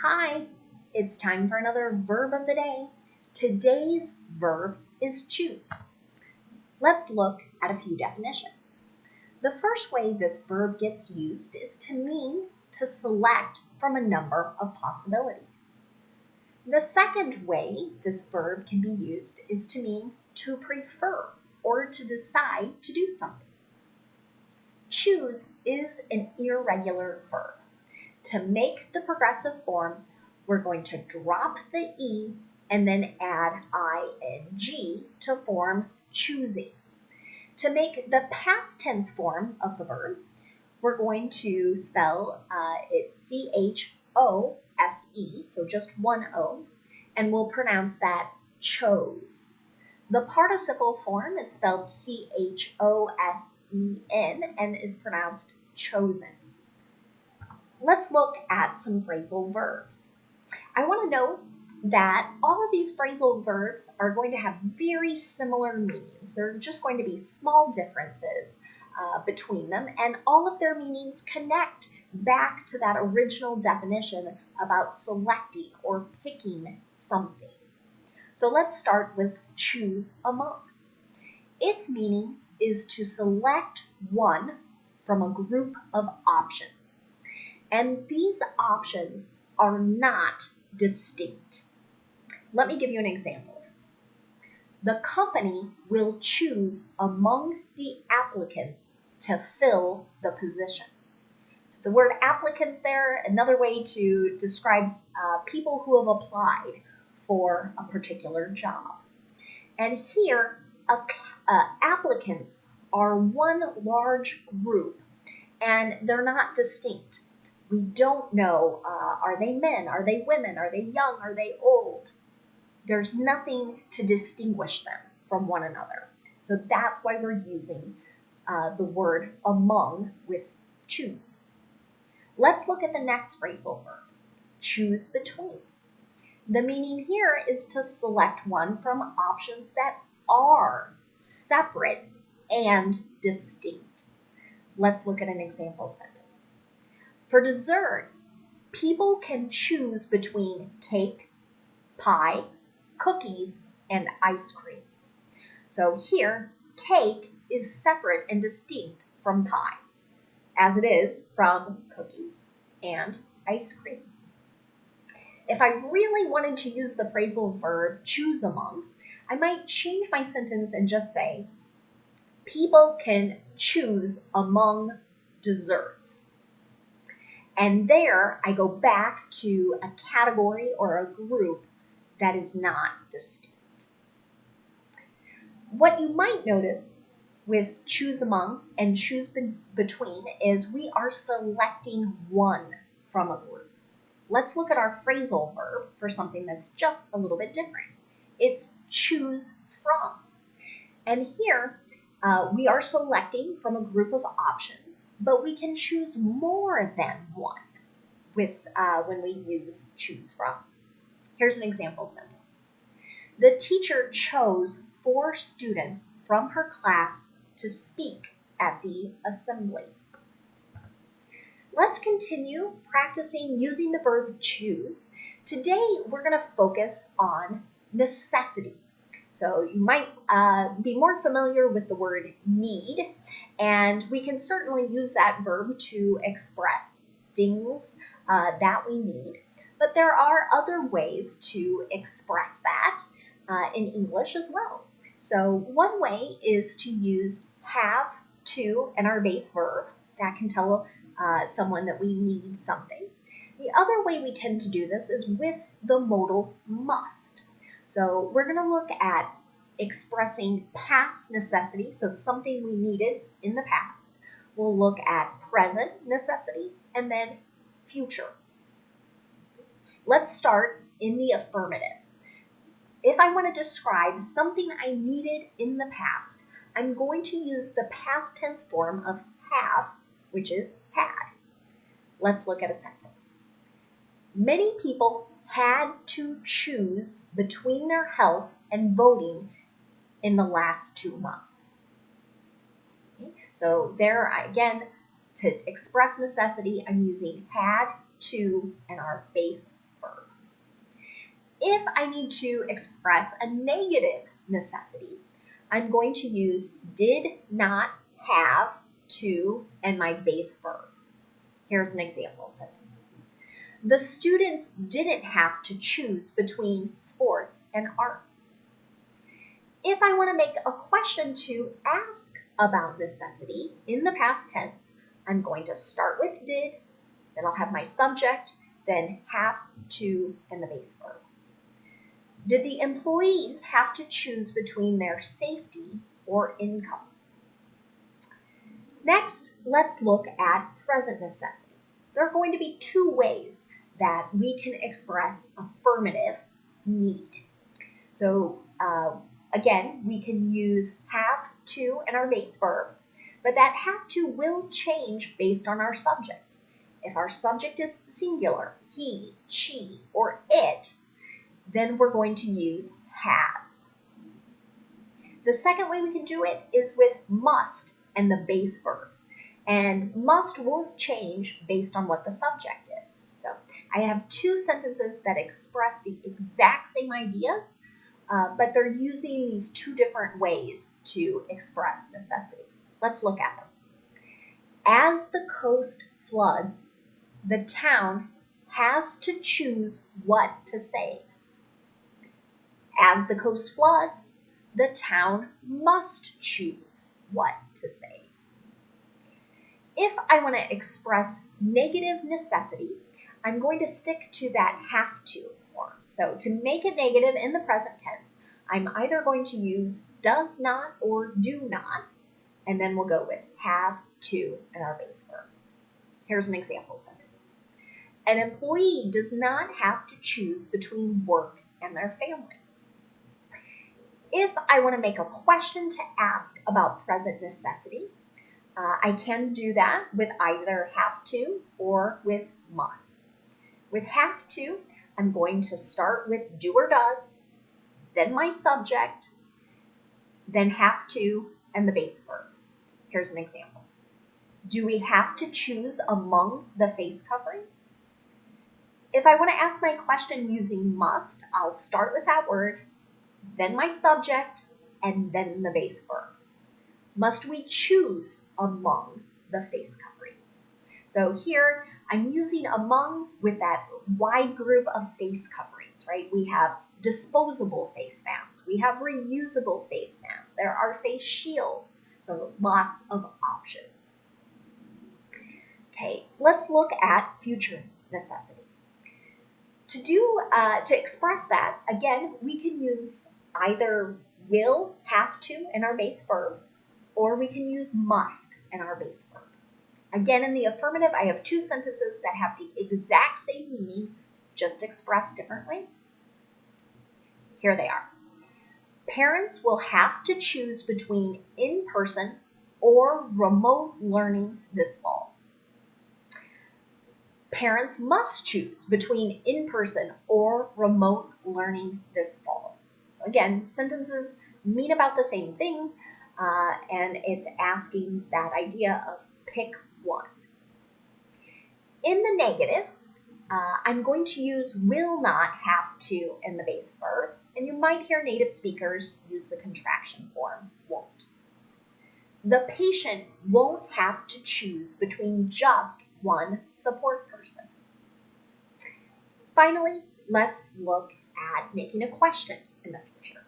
Hi, it's time for another verb of the day. Today's verb is choose. Let's look at a few definitions. The first way this verb gets used is to mean to select from a number of possibilities. The second way this verb can be used is to mean to prefer or to decide to do something. Choose is an irregular verb. To make the progressive form, we're going to drop the E and then add ing to form choosing. To make the past tense form of the verb, we're going to spell it C-H-O-S-E, so just one O, and we'll pronounce that chose. The participle form is spelled C-H-O-S-E-N and is pronounced chosen. Let's look at some phrasal verbs. I want to note that all of these phrasal verbs are going to have very similar meanings. There are just going to be small differences between them, and all of their meanings connect back to that original definition about selecting or picking something. So let's start with choose among. Its meaning is to select one from a group of options. And these options are not distinct. Let me give you an example of this. The company will choose among the applicants to fill the position. So the word applicants there, another way to describe people who have applied for a particular job. And here, applicants are one large group, and they're not distinct. We don't know, are they men, are they women, are they young, are they old? There's nothing to distinguish them from one another. So that's why we're using the word among with choose. Let's look at the next phrasal verb, choose between. The meaning here is to select one from options that are separate and distinct. Let's look at an example sentence. For dessert, people can choose between cake, pie, cookies, and ice cream. So here, cake is separate and distinct from pie, as it is from cookies and ice cream. If I really wanted to use the phrasal verb choose among, I might change my sentence and just say, people can choose among desserts. And there I go back to a category or a group that is not distinct. What you might notice with choose among and choose between is we are selecting one from a group. Let's look at our phrasal verb for something that's just a little bit different. It's choose from. And here we are selecting from a group of options, but we can choose more than one when we use choose from. Here's an example sentence. The teacher chose 4 students from her class to speak at the assembly. Let's continue practicing using the verb choose. Today we're going to focus on necessity. So you might be more familiar with the word need, and we can certainly use that verb to express things that we need. But there are other ways to express that in English as well. So one way is to use have to and our base verb. That can tell someone that we need something. The other way we tend to do this is with the modal must. So we're going to look at expressing past necessity, so something we needed in the past. We'll look at present necessity and then future. Let's start in the affirmative. If I want to describe something I needed in the past, I'm going to use the past tense form of have, which is had. Let's look at a sentence. Many people had to choose between their health and voting in the last 2 months. Okay? So there, again, to express necessity, I'm using had, to, and our base If I need to express a negative necessity, I'm going to use did not have to and my base verb. Here's an example sentence. The students didn't have to choose between sports and arts. If I want to make a question to ask about necessity in the past tense, I'm going to start with did, then I'll have my subject, then have to, and the base verb. Did the employees have to choose between their safety or income? Next, let's look at present necessity. There are going to be two ways that we can express affirmative need. So again, we can use have to and our base verb, but that have to will change based on our subject. If our subject is singular, he, she, or it, then we're going to use has. The second way we can do it is with must and the base verb. And must won't change based on what the subject is. So I have two sentences that express the exact same ideas, but they're using these two different ways to express necessity. Let's look at them. As the coast floods, the town has to choose what to save. As the coast floods, the town must choose what to save. If I want to express negative necessity, I'm going to stick to that have to form. So to make it negative in the present tense, I'm either going to use does not or do not, and then we'll go with have to and our base verb. Here's an example sentence. An employee does not have to choose between work and their family. If I want to make a question to ask about present necessity, I can do that with either have to or with must. With have to, I'm going to start with do or does, then my subject, then have to, and the base verb. Here's an example. Do we have to choose among the face coverings? If I want to ask my question using must, I'll start with that word, then my subject, and then the base verb. Must we choose among the face coverings? So here I'm using among with that wide group of face coverings, right? We have disposable face masks. We have reusable face masks. There are face shields. So lots of options. Okay, let's look at future necessity. To express that, again, we can use either will, have to, in our base verb, or we can use must in our base verb. Again, in the affirmative, I have two sentences that have the exact same meaning, just expressed different ways. Here they are. Parents will have to choose between in-person or remote learning this fall. Parents must choose between in-person or remote learning this fall. Again, sentences mean about the same thing, and it's asking that idea of pick one. In the negative, I'm going to use will not have to in the base verb, and you might hear native speakers use the contraction form won't. The patient won't have to choose between just one support person. Finally, let's look at making a question in the future.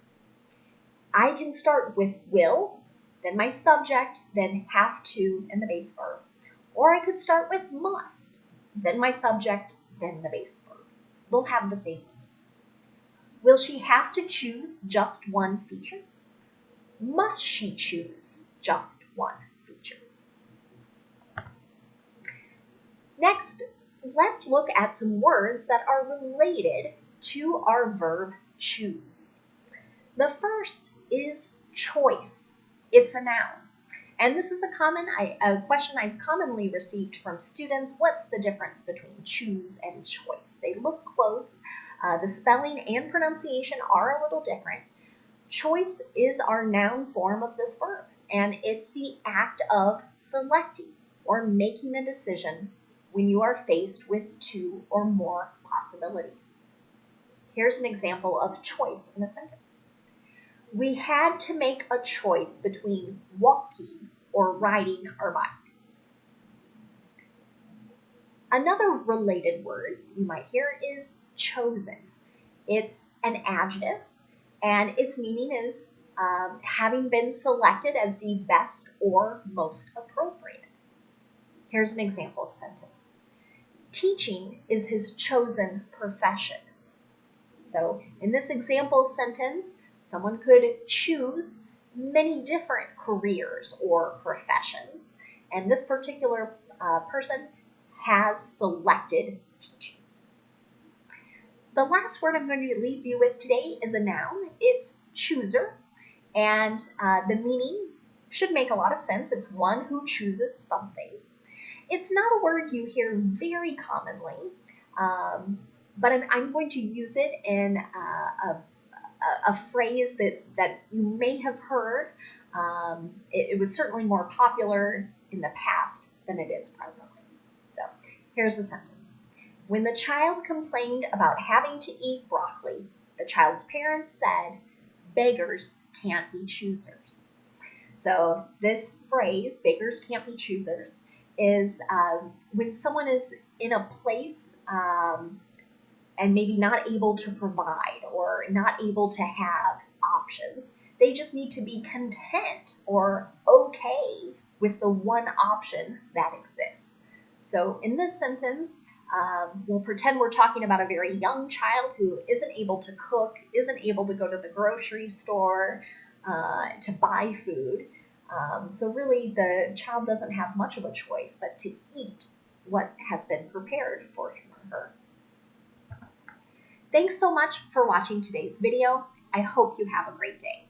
I can start with will, then my subject, then have to, and the base verb. Or I could start with must, then my subject, then the base verb. They'll have the same meaning. Will she have to choose just one feature? Must she choose just one feature? Next, let's look at some words that are related to our verb choose. The first is choice. It's a noun. And this is a question I've commonly received from students. What's the difference between choose and choice? They look close. The spelling and pronunciation are a little different. Choice is our noun form of this verb, and it's the act of selecting or making a decision when you are faced with two or more possibilities. Here's an example of choice in a sentence. We had to make a choice between walking or riding our bike. Another related word you might hear is chosen. It's an adjective, and its meaning is having been selected as the best or most appropriate. Here's an example sentence. Teaching is his chosen profession. So in this example sentence, someone could choose many different careers or professions, and this particular person has selected teaching. The last word I'm going to leave you with today is a noun. It's chooser, and the meaning should make a lot of sense. It's one who chooses something. It's not a word you hear very commonly, but I'm going to use it in a phrase that you may have heard. It was certainly more popular in the past than it is presently. So here's the sentence. When the child complained about having to eat broccoli, the child's parents said, beggars can't be choosers. So this phrase, beggars can't be choosers, is when someone is in a place and maybe not able to provide or not able to have options. They just need to be content or okay with the one option that exists. So in this sentence, we'll pretend we're talking about a very young child who isn't able to cook, isn't able to go to the grocery store to buy food. So really the child doesn't have much of a choice but to eat what has been prepared for him or her. Thanks so much for watching today's video. I hope you have a great day.